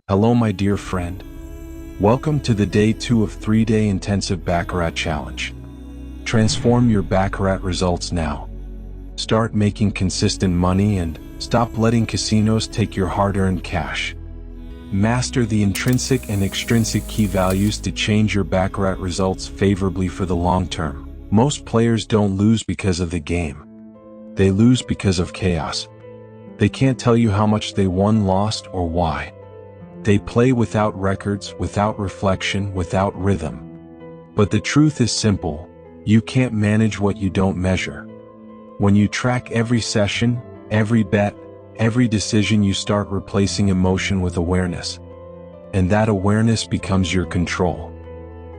Hello my dear friend. Welcome to the day 2 of 3-day intensive Baccarat challenge. Transform your Baccarat results now. Start making consistent money and stop letting casinos take your hard-earned cash. Master the intrinsic and extrinsic key values to change your Baccarat results favorably for the long term. Most players don't lose because of the game. They lose because of chaos. They can't tell you how much they won, lost, or why. They play without records, without reflection, without rhythm. But the truth is simple: you can't manage what you don't measure. When you track every session, every bet, every decision, you start replacing emotion with awareness. And that awareness becomes your control.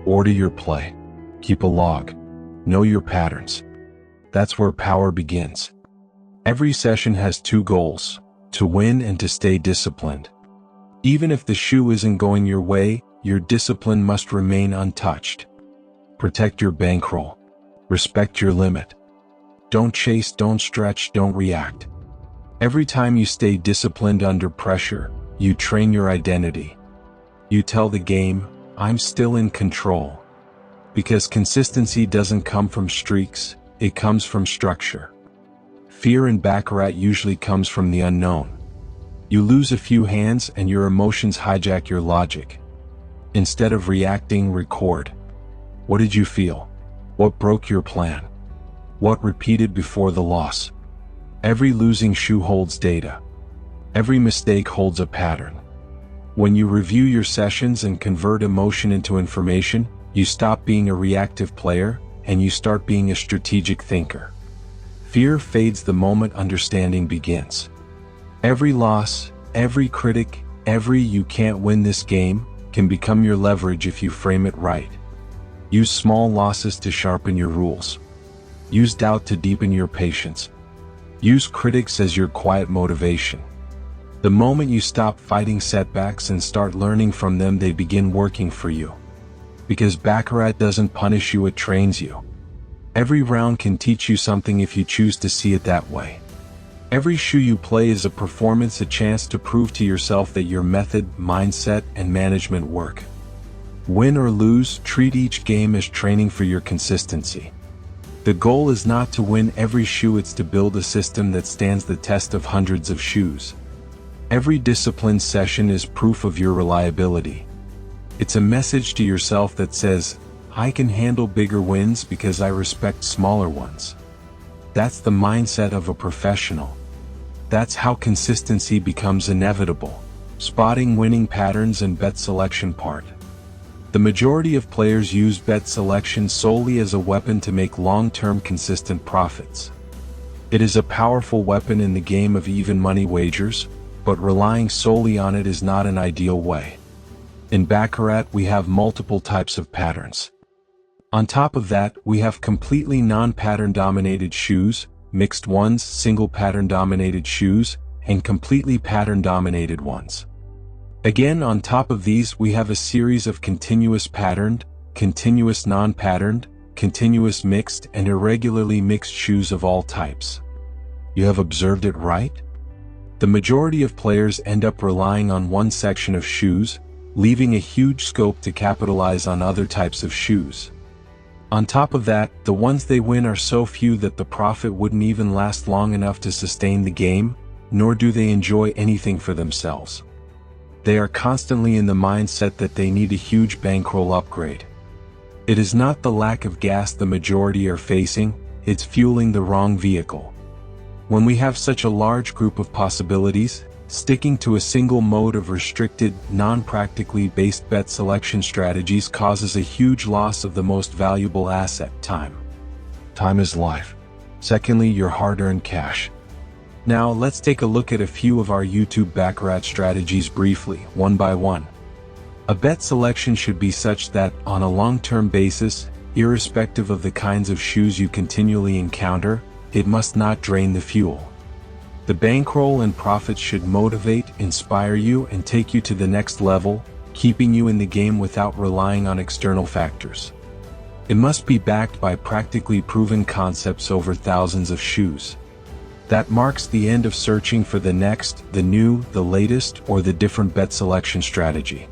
Order your play. Keep a log. Know your patterns. That's where power begins. Every session has 2 goals: to win and to stay disciplined. Even if the shoe isn't going your way, your discipline must remain untouched. Protect your bankroll. Respect your limit. Don't chase, don't stretch, don't react. Every time you stay disciplined under pressure, you train your identity. You tell the game, I'm still in control. Because consistency doesn't come from streaks, it comes from structure. Fear in Baccarat usually comes from the unknown. You lose a few hands and your emotions hijack your logic. Instead of reacting, record. What did you feel? What broke your plan? What repeated before the loss? Every losing shoe holds data. Every mistake holds a pattern. When you review your sessions and convert emotion into information, you stop being a reactive player and you start being a strategic thinker. Fear fades the moment understanding begins. Every loss, every critic, every "you can't win this game" can become your leverage if you frame it right. Use small losses to sharpen your rules. Use doubt to deepen your patience. Use critics as your quiet motivation. The moment you stop fighting setbacks and start learning from them, they begin working for you. Because Baccarat doesn't punish you, it trains you. Every round can teach you something if you choose to see it that way. Every shoe you play is a performance, a chance to prove to yourself that your method, mindset, and management work. Win or lose, treat each game as training for your consistency. The goal is not to win every shoe, it's to build a system that stands the test of hundreds of shoes. Every disciplined session is proof of your reliability. It's a message to yourself that says, I can handle bigger wins because I respect smaller ones. That's the mindset of a professional. That's how consistency becomes inevitable. Spotting winning patterns and bet selection part. The majority of players use bet selection solely as a weapon to make long-term consistent profits. It is a powerful weapon in the game of even money wagers, but relying solely on it is not an ideal way. In Baccarat, we have multiple types of patterns. On top of that, we have completely non-pattern dominated shoes, mixed ones, single pattern dominated shoes, and completely pattern dominated ones. Again, on top of these, we have a series of continuous patterned, continuous non-patterned, continuous mixed, and irregularly mixed shoes of all types. You have observed it right? The majority of players end up relying on one section of shoes, leaving a huge scope to capitalize on other types of shoes. On top of that, the ones they win are so few that the profit wouldn't even last long enough to sustain the game, nor do they enjoy anything for themselves. They are constantly in the mindset that they need a huge bankroll upgrade. It is not the lack of gas the majority are facing, it's fueling the wrong vehicle. When we have such a large group of possibilities, sticking to a single mode of restricted, non-practically based bet selection strategies causes a huge loss of the most valuable asset, time. Time is life. Secondly, your hard-earned cash. Now, let's take a look at a few of our YouTube Baccarat strategies briefly, one by one. A bet selection should be such that, on a long-term basis, irrespective of the kinds of shoes you continually encounter, it must not drain the fuel. The bankroll and profits should motivate, inspire you, and take you to the next level, keeping you in the game without relying on external factors. It must be backed by practically proven concepts over thousands of shoes. That marks the end of searching for the next, the new, the latest, or the different bet selection strategy.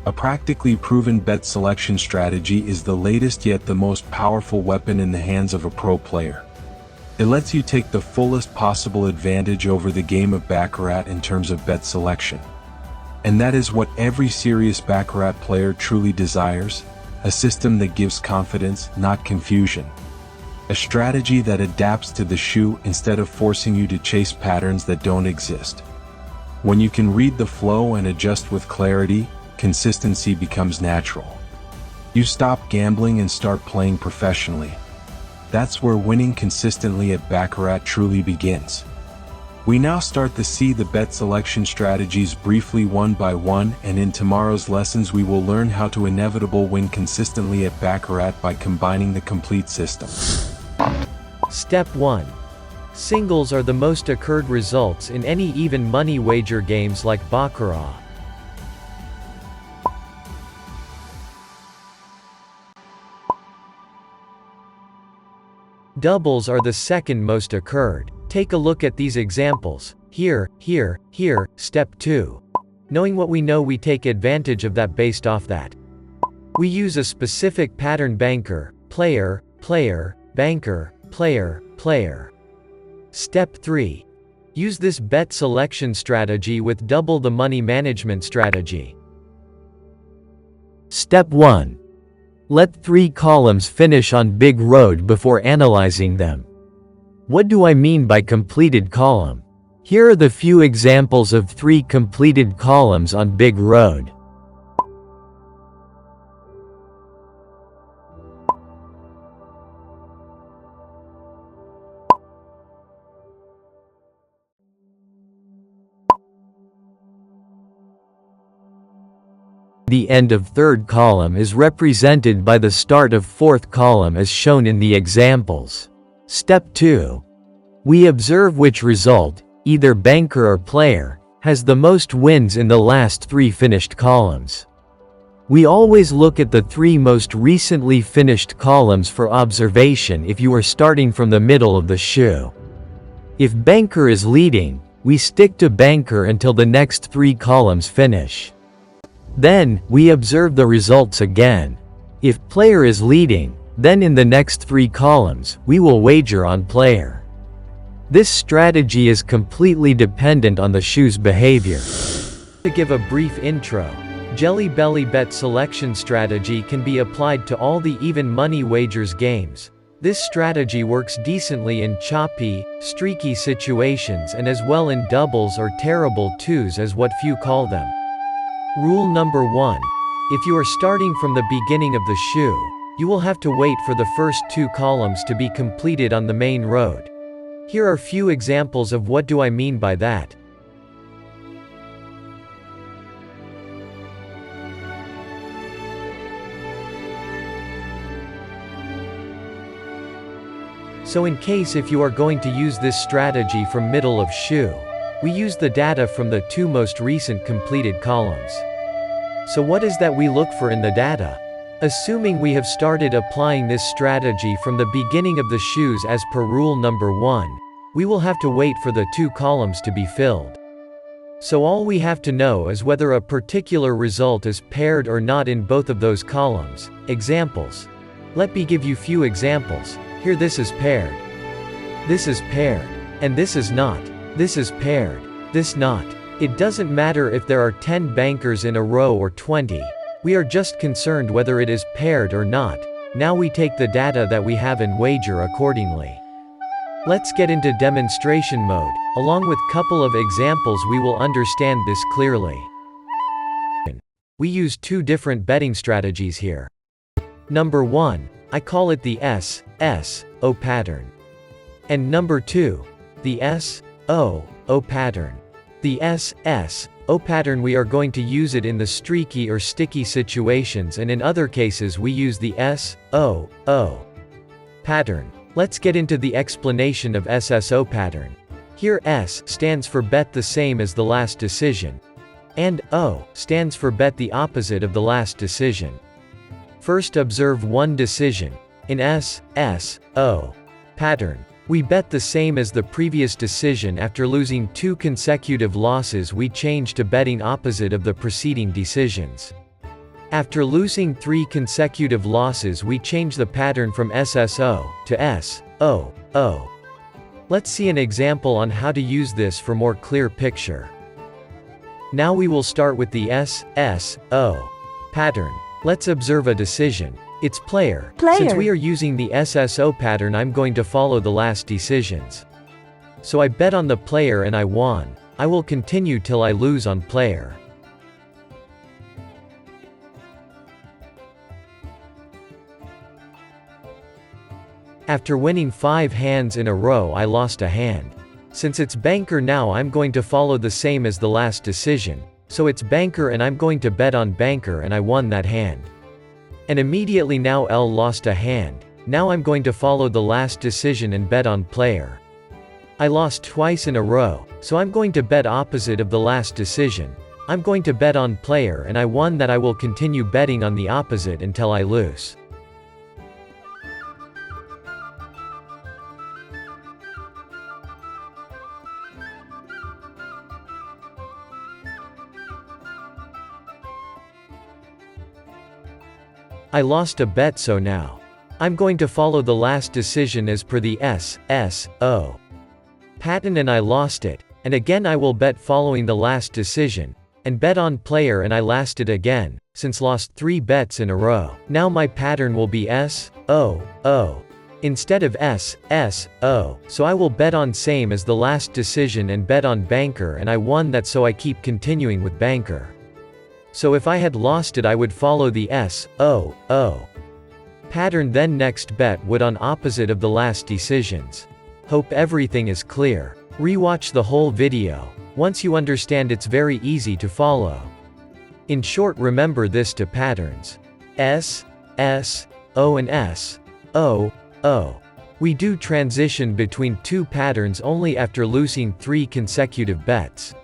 A practically proven bet selection strategy is the latest yet the most powerful weapon in the hands of a pro player. It lets you take the fullest possible advantage over the game of Baccarat in terms of bet selection. And that is what every serious Baccarat player truly desires, a system that gives confidence, not confusion. A strategy that adapts to the shoe instead of forcing you to chase patterns that don't exist. When you can read the flow and adjust with clarity, consistency becomes natural. You stop gambling and start playing professionally. That's where winning consistently at Baccarat truly begins. We now start to see the bet selection strategies briefly one by one, and in tomorrow's lessons we will learn how to inevitably win consistently at Baccarat by combining the complete system. Step 1. Singles are the most occurred results in any even money wager games like Baccarat. Doubles are the second most occurred. Take a look at these examples. Here, here, here. Step 2. Knowing what we know, we take advantage of that based off that. We use a specific pattern: banker, player, player, banker, player, player. Step 3. Use this bet selection strategy with double the money management strategy. Step 1. Let 3 columns finish on big road before analyzing them. What do I mean by completed column? Here are the few examples of 3 completed columns on big road. The end of third column is represented by the start of fourth column as shown in the examples. Step 2. We observe which result, either banker or player, has the most wins in the last 3 finished columns. We always look at the 3 most recently finished columns for observation if you are starting from the middle of the shoe. If banker is leading, we stick to banker until the next 3 columns finish. Then, we observe the results again. If player is leading, then in the next 3 columns, we will wager on player. This strategy is completely dependent on the shoe's behavior. To give a brief intro, Jelly Belly bet selection strategy can be applied to all the even money wagers games. This strategy works decently in choppy, streaky situations and as well in doubles or terrible twos as what few call them. Rule number 1. If you are starting from the beginning of the shoe, you will have to wait for the first 2 columns to be completed on the main road. Here are few examples of what do I mean by that. So in case if you are going to use this strategy from middle of shoe, we use the data from the 2 most recent completed columns. So what is that we look for in the data? Assuming we have started applying this strategy from the beginning of the shoes as per rule number 1, we will have to wait for the 2 columns to be filled. So all we have to know is whether a particular result is paired or not in both of those columns. Examples. Let me give you few examples. Here this is paired. This is paired. And this is not. This is paired. This not. It doesn't matter if there are 10 bankers in a row or 20. We are just concerned whether it is paired or not. Now we take the data that we have and wager accordingly. Let's get into demonstration mode. Along with couple of examples we will understand this clearly. We use 2 different betting strategies here. Number 1, I call it the S-O pattern. And number 2, the S-O pattern. The S-O pattern, we are going to use it in the streaky or sticky situations, and in other cases we use the S-O pattern. Let's get into the explanation of SSO pattern. Here S stands for bet the same as the last decision, and O stands for bet the opposite of the last decision. First observe one decision. In S-O pattern, We bet the same as the previous decision. After losing 2 consecutive losses, we change to betting opposite of the preceding decisions. After losing 3 consecutive losses, we change the pattern from SSO to SOO. Let's see an example on how to use this for more clear picture. Now we will start with the SSO pattern. Let's observe a decision. It's player. Since we are using the SSO pattern, I'm going to follow the last decisions. So I bet on the player and I won. I will continue till I lose on player. After winning 5 hands in a row, I lost a hand. Since it's banker now, I'm going to follow the same as the last decision. So it's banker and I'm going to bet on banker and I won that hand. And immediately now L lost a hand. Now I'm going to follow the last decision and bet on player. I lost twice in a row, so I'm going to bet opposite of the last decision. I'm going to bet on player and I won that. I will continue betting on the opposite until I lose. I lost a bet, so now I'm going to follow the last decision as per the SSO pattern and I lost it, and again I will bet following the last decision, and bet on player and I lasted again, since lost 3 bets in a row. Now my pattern will be SOO instead of SSO, so I will bet on same as the last decision and bet on banker and I won that, so I keep continuing with banker. So if I had lost it, I would follow the SOO pattern, then next bet would on opposite of the last decisions. Hope everything is clear. Rewatch the whole video. Once you understand, it's very easy to follow. In short, remember this to patterns: SSO and SOO. We do transition between 2 patterns only after losing 3 consecutive bets.